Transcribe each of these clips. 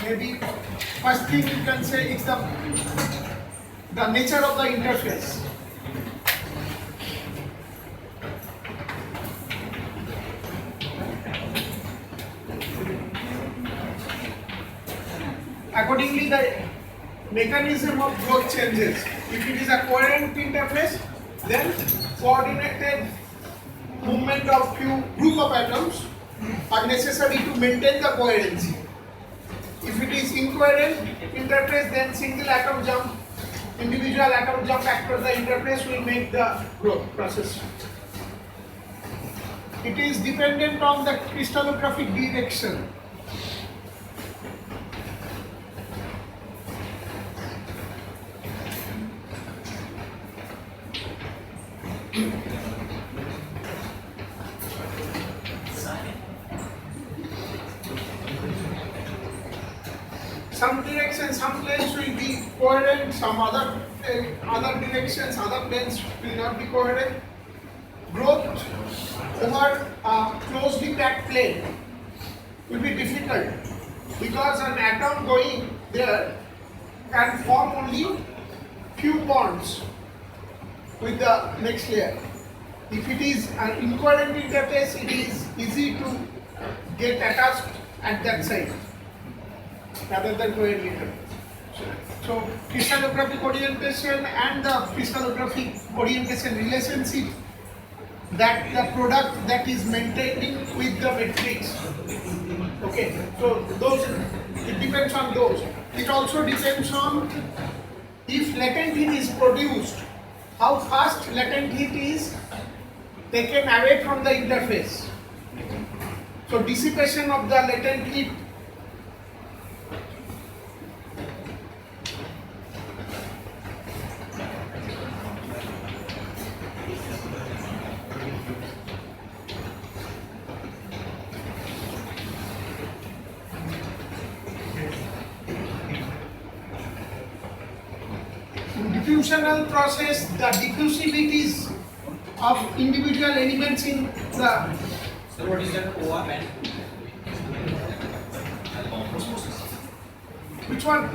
maybe first thing you can say is the nature of the interface. Accordingly, the mechanism of growth changes. If it is a coherent interface, then coordinated movement of few group of atoms are necessary to maintain the coherency. If it is incoherent interface, then single atom jump, individual atom jump across the interface will make the growth process. It is dependent on the crystallographic direction. Some directions, some planes will be coherent, some other directions, other planes will not be coherent. Growth over a closely packed plane will be difficult because an atom going there can form only few bonds with the next layer. If it is an incoherent interface, it is easy to get attached at that side rather than coherent interface. So crystallographic orientation and the crystallographic orientation relationship, that the product that is maintaining with the matrix. Okay, so those, it depends on those. It also depends on if latent heat is produced, how fast latent heat is taken away from the interface. So dissipation of the latent heat diffusional process, the diffusivities of individual elements in the. So what is that OR band? Which one?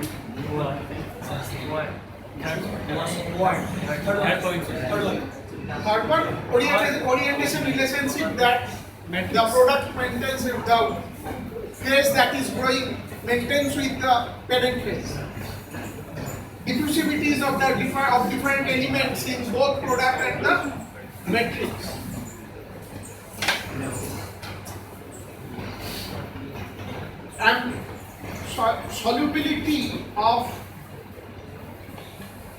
Third one, orientation relationship, that the product maintains with the phase that is growing, maintains with the parent phase. Diffusivities of different elements in both product and the matrix. And solubility of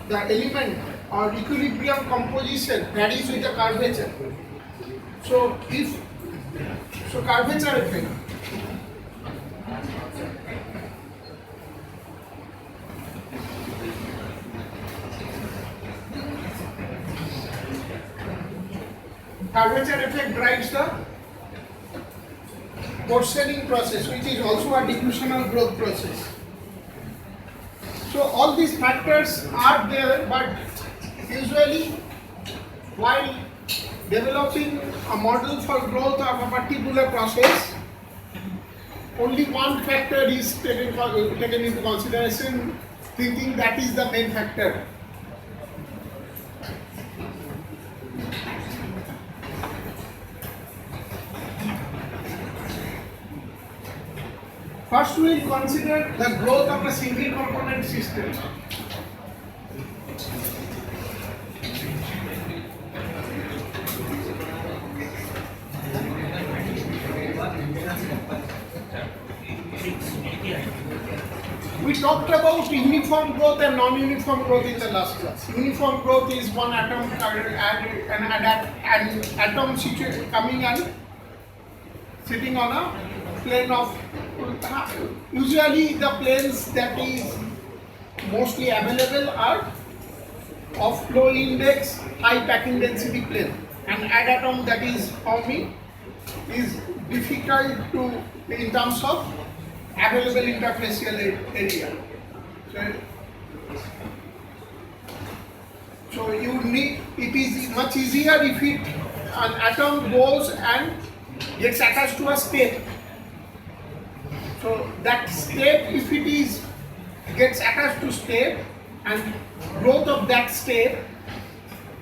the element or equilibrium composition varies with the curvature. So curvature effect. Curvature effect drives the portioning process, which is also a diffusional growth process. So all these factors are there, but usually while developing a model for growth of a particular process, only one factor is taken into consideration, thinking that is the main factor. First we will consider the growth of a single component system. We talked about uniform growth and non-uniform growth in the last class. Uniform growth is one atom an atom coming and sitting on a plane of. Usually the planes that is mostly available are of low index, high packing density plane. An atom that is forming is difficult to in terms of available interfacial area. So you need, it is much easier if an atom goes and gets attached to a state. So that state, if it is gets attached to state and growth of that state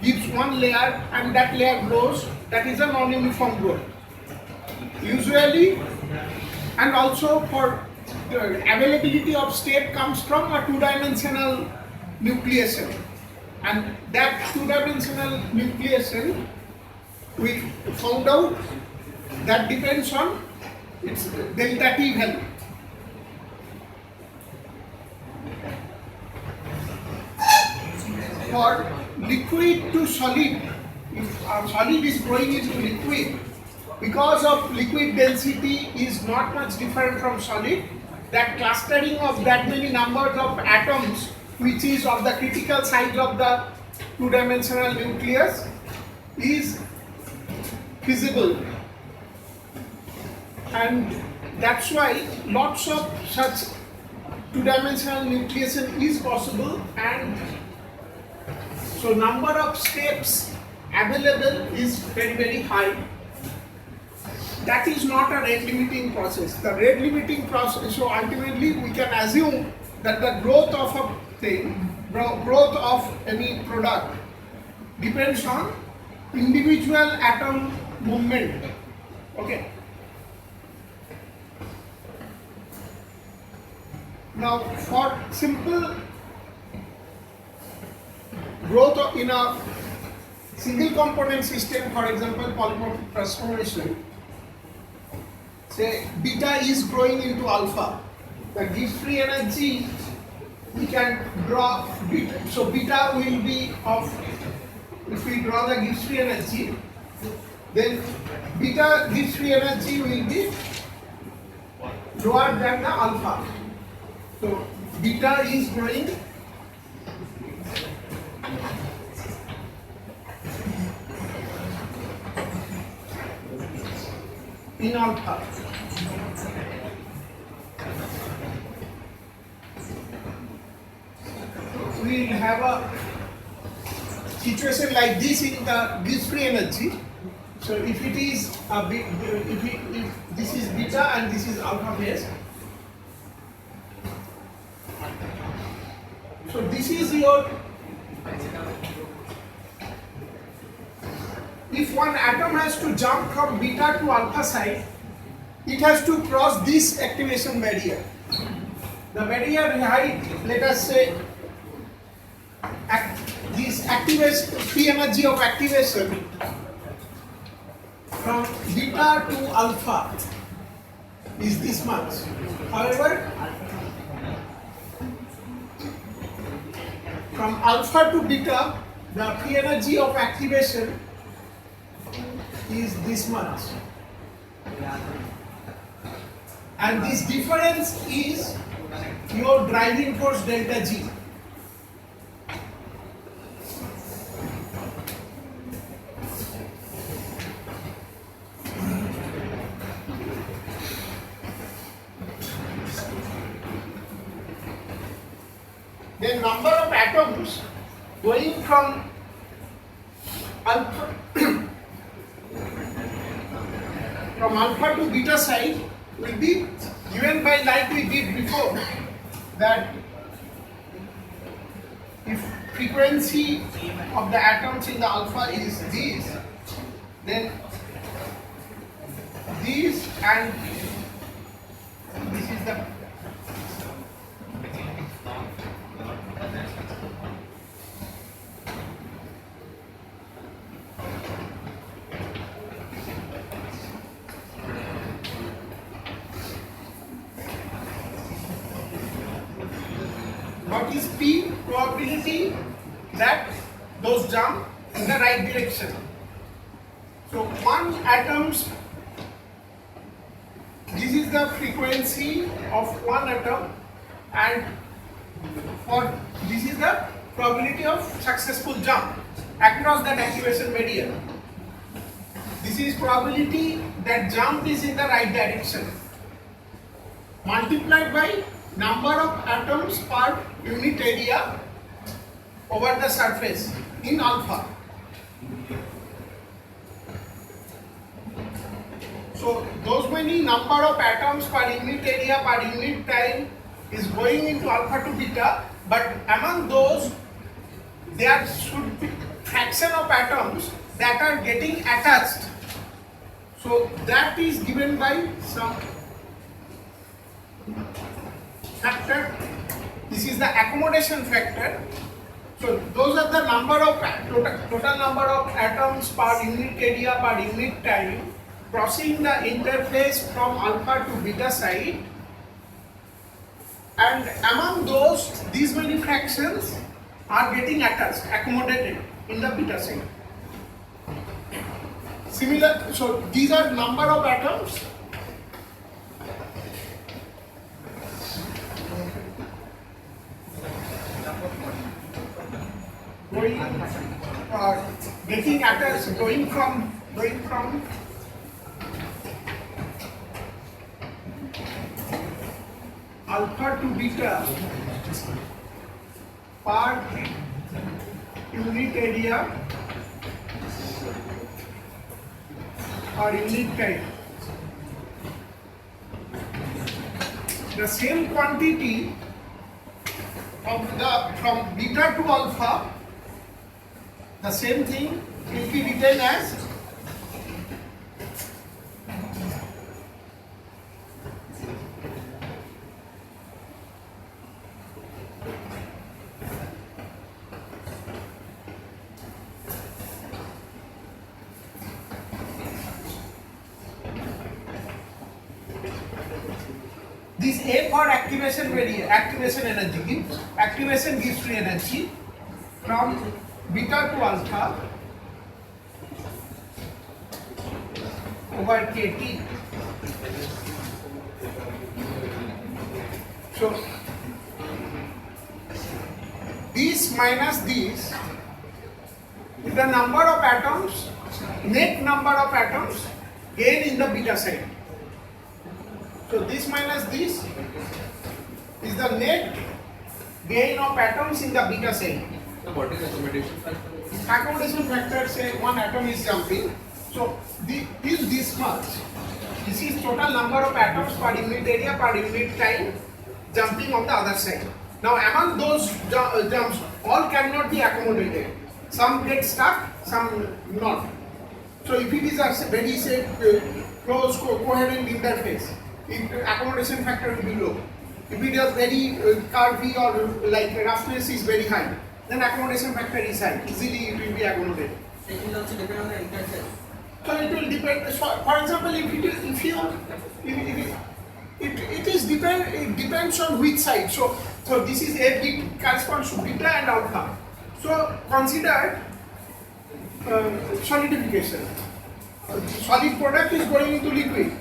gives one layer and that layer grows, that is a non-uniform growth. Usually, and also for the availability of state comes from a two-dimensional nucleation, and that two-dimensional nucleation we found out that depends on its delta T value. For liquid to solid, if a solid is growing into liquid, because of liquid density is not much different from solid, that clustering of that many numbers of atoms, which is of the critical size of the two-dimensional nucleus, is feasible. And that's why lots of such two-dimensional nucleation is possible, and so number of steps available is very, very high. That is not a rate limiting process. The rate limiting process, so ultimately we can assume that the growth of a thing, growth of any product depends on individual atom movement. Okay. Now for simple growth in a single component system, for example polymorphic transformation, say beta is growing into alpha, the Gibbs free energy we can draw beta. So beta will be of, if we draw the Gibbs free energy, then beta Gibbs free energy will be lower than the alpha. So beta is growing in alpha. We will have a situation like this in the Gibbs free energy. So if it is a bit, if this is beta and this is alpha phase, so this is your, if one atom has to jump from beta to alpha side, it has to cross this activation barrier. The barrier height, let us say, this activation, free energy of activation from beta to alpha is this much. However, from alpha to beta, the free energy of activation is this much. And this difference is your driving force delta G. The number of atoms going from alpha from alpha to beta side will be given by, like we did before, that if frequency of the atoms in the alpha is this, then this and this is the what is P? Probability that those jump in the right direction. So one atoms, this is the frequency of one atom, and for this is the probability of successful jump across that activation barrier. This is probability that jump is in the right direction, multiplied by number of atoms per unit area over the surface in alpha. So those many number of atoms per unit area per unit time is going into alpha to beta, but among those there should be fraction of atoms that are getting attached. So that is given by some factor. This is the accommodation factor. So those are the number of total number of atoms per unit area per unit time crossing the interface from alpha to beta side, and among those these many fractions are getting attached, accommodated in the beta side. Similar, so these are number of atoms going getting attached, going from alpha to beta per unit area or unit time. The same quantity from beta to alpha, the same thing will be written as this A for activation energy. Activation gives free energy from beta to alpha over kT. So this minus this is the number of atoms, net number of atoms gain in the beta side. So this minus this is the net gain of atoms in the beta side. So what is accommodation factor? Accommodation factor, say one atom is jumping. So this much. This is total number of atoms per unit area per unit time jumping on the other side. Now among those jumps, all cannot be accommodated. Some get stuck, some not. So if it is a very say close coherent interface, accommodation factor will be low. If it is very curvy or like roughness is very high, then accommodation factor is high. Easily it will be accommodated. It will also depend on the interface. So it will depend. For example, it depends on which side. So this is A bit corresponds to beta and alpha. So consider solidification. Solid product is going into liquid.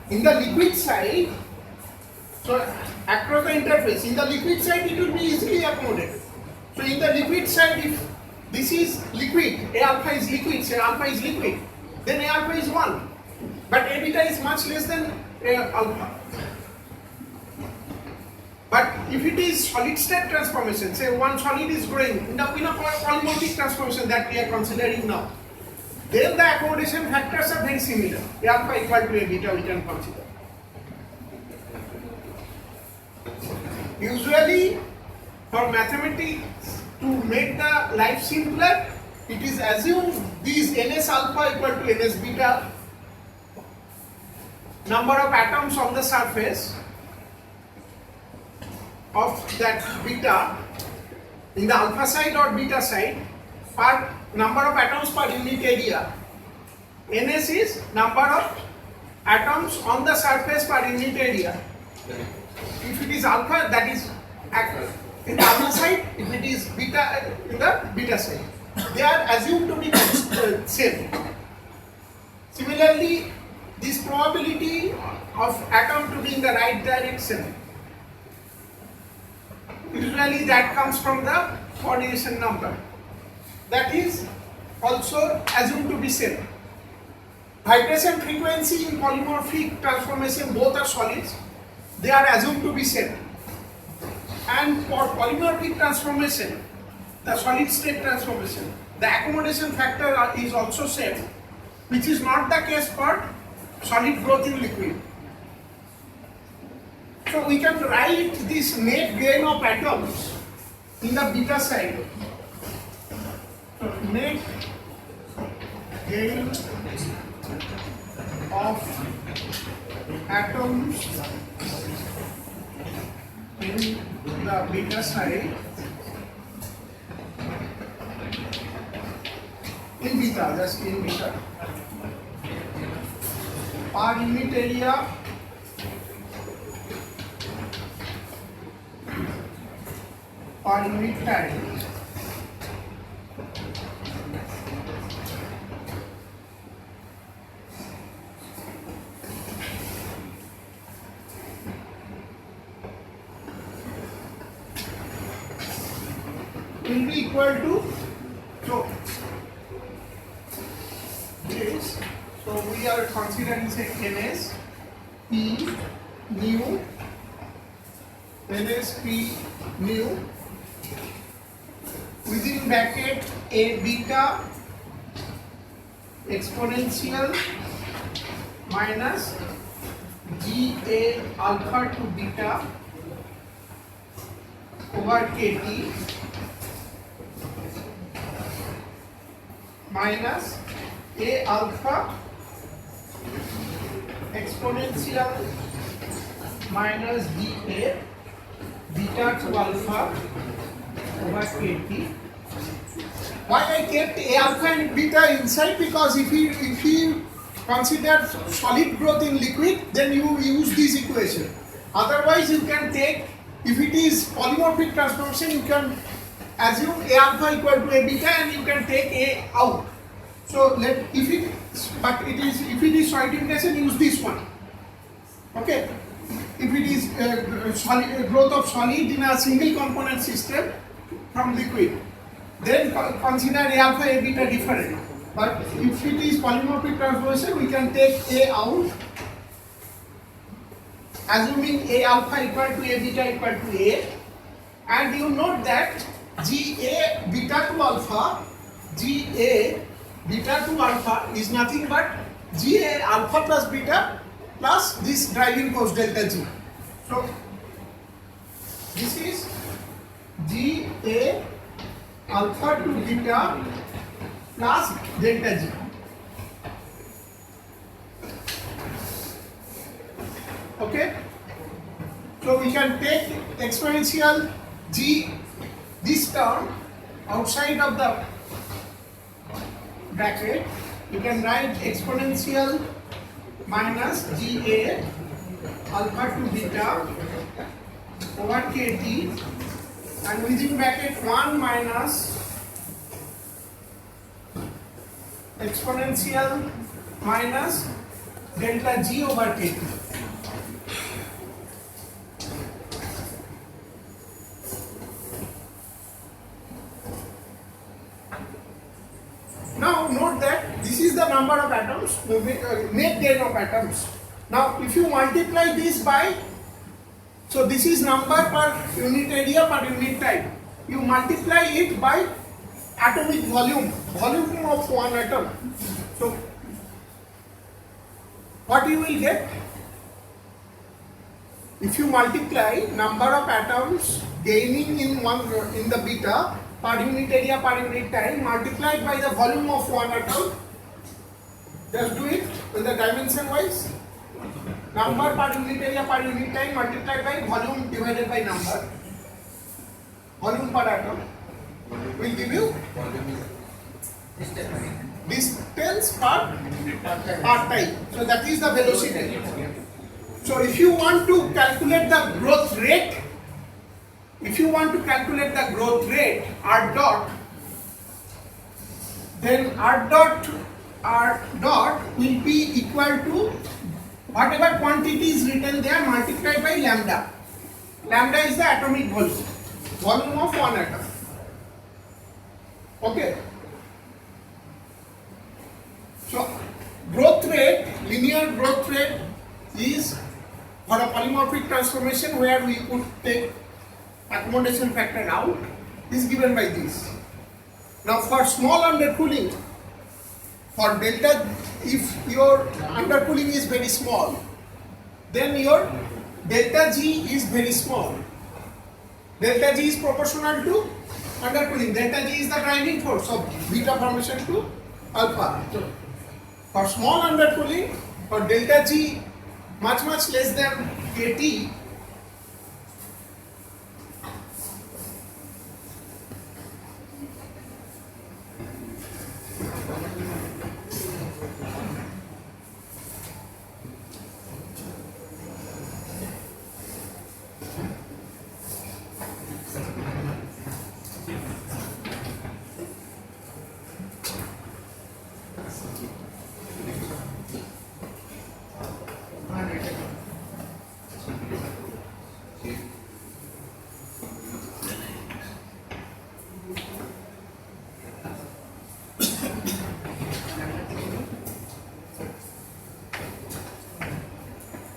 In the liquid side, so across the interface, in the liquid side it will be easily accommodated. So in the liquid side, if this is liquid, A alpha is liquid, say alpha is liquid, then A alpha is 1. But A beta is much less than A alpha. But if it is solid state transformation, say one solid is growing in a polymorphic transformation that we are considering now, then the accommodation factors are very similar. A alpha equal to A beta we can consider. Usually for mathematics to make the life simpler, it is assumed these ns alpha equal to ns beta, number of atoms on the surface of that beta in the alpha side or beta side per number of atoms per unit area. Ns is number of atoms on the surface per unit area. If it is alpha, that is in the alpha side. If it is beta, in the beta side. They are assumed to be same. Similarly, this probability of atom to be in the right direction, usually that comes from the coordination number. That is also assumed to be same. Vibration frequency in polymorphic transformation, both are solids, they are assumed to be same. And for polymorphic transformation, the solid state transformation, the accommodation factor is also same, which is not the case for solid growth in liquid. So we can write this net gain of atoms in the beta side. So net gain of atoms in the beta side in beta, just in beta, per unit area per unit time will be equal to, so this, so we are considering say Ns P nu, Ns P nu, within bracket A beta exponential minus Ga alpha to beta over Kt minus A alpha exponential minus Ga beta to alpha over Kt. Why I kept A alpha and beta inside? Because if you consider solid growth in liquid, then you use this equation. Otherwise, you can take, if it is polymorphic transformation, you can assume A alpha equal to A beta and you can take A out. So if it is solid integration, use this one. Okay. If it is growth of solid in a single component system from liquid, then consider A alpha, A beta different. But if it is polymorphic transformation, we can take A out, assuming A alpha equal to A beta equal to A, and you note that Ga beta to alpha, Ga beta to alpha is nothing but Ga alpha plus beta plus this driving force delta G. So this is Ga alpha to beta plus delta G. Okay, so we can take exponential G, this term outside of the bracket. You can write exponential minus Ga alpha to beta over Kt, and within bracket 1 minus exponential minus delta G over Kt. Now note that this is the number of atoms, net gain of atoms. Now if you multiply this by, so this is number per unit area per unit time. You multiply it by atomic volume of one atom. So what you will get? If you multiply number of atoms gaining in the beta per unit area per unit time multiplied by the volume of one atom, just do it with the dimension wise. Number per unit area per unit time multiplied by volume divided by number, volume per atom will give you distance per time. So that is the velocity. So if you want to calculate the growth rate, R dot, then R dot will be equal to whatever quantity is written there multiplied by lambda. Lambda is the atomic volume of one atom. Okay. So growth rate, linear growth rate is for a polymorphic transformation where we could take accommodation factor out, is given by this. Now for small undercooling, For delta, if your undercooling is very small, then your delta G is very small. Delta G is proportional to undercooling. Delta G is the driving force of beta formation to alpha. So, for small undercooling, for delta G much less than KT,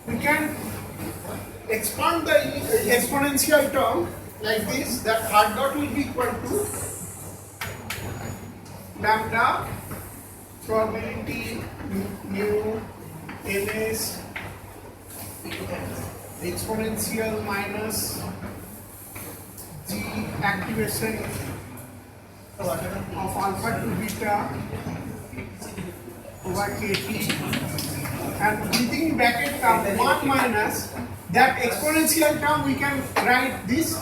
we can expand the exponential term like this, that r dot will be equal to lambda probability mu ns exponential minus g activation of alpha to beta over kt, and within bracket term 1 minus that exponential term, we can write this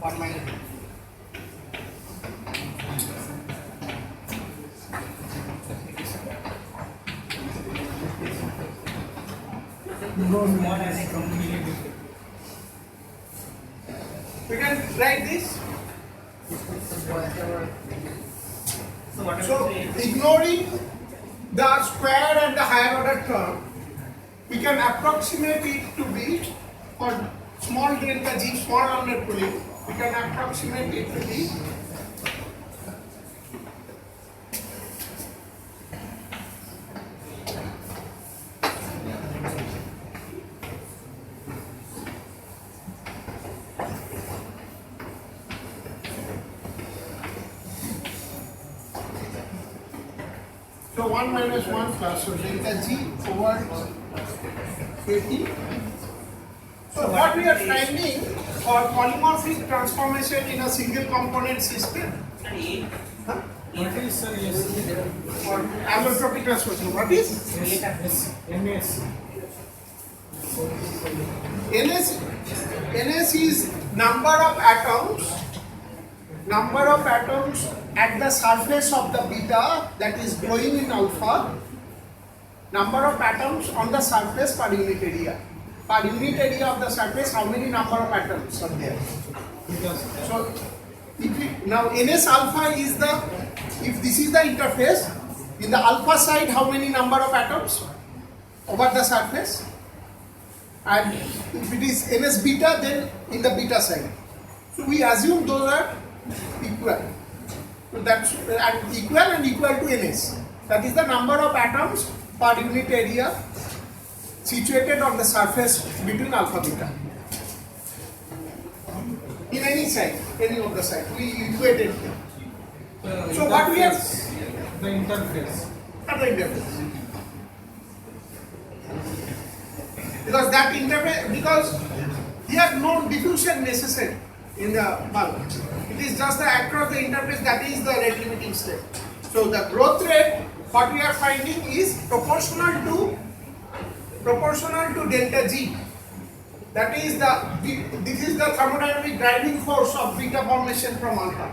1 minus. We can write this. So ignoring the square and the higher order term, we can approximate it to be, for small delta G, small undercooling, we can approximate it to be so 1 minus 1 plus, so delta G over KT. So what we are finding for polymorphic transformation in a single component system, huh? For allotropic transformation, what is? NS is number of atoms at the surface of the beta, that is growing in alpha, number of atoms on the surface per unit area. Per unit area of the surface, how many number of atoms are there? So, now NS alpha is the, if this is the interface, in the alpha side, how many number of atoms over the surface? And if it is NS beta, then in the beta side. So we assume those are equal. So that's equal to NS. That is the number of atoms per unit area situated on the surface between alpha beta. In any side, any of the side, we equated here. So what we have? The interface. Not the interface. Because that interface, because here no diffusion necessary in the bulk. It is just the across the interface, that is the rate limiting step. So the growth rate, what we are finding is proportional to delta G. That is this is the thermodynamic driving force of beta formation from alpha.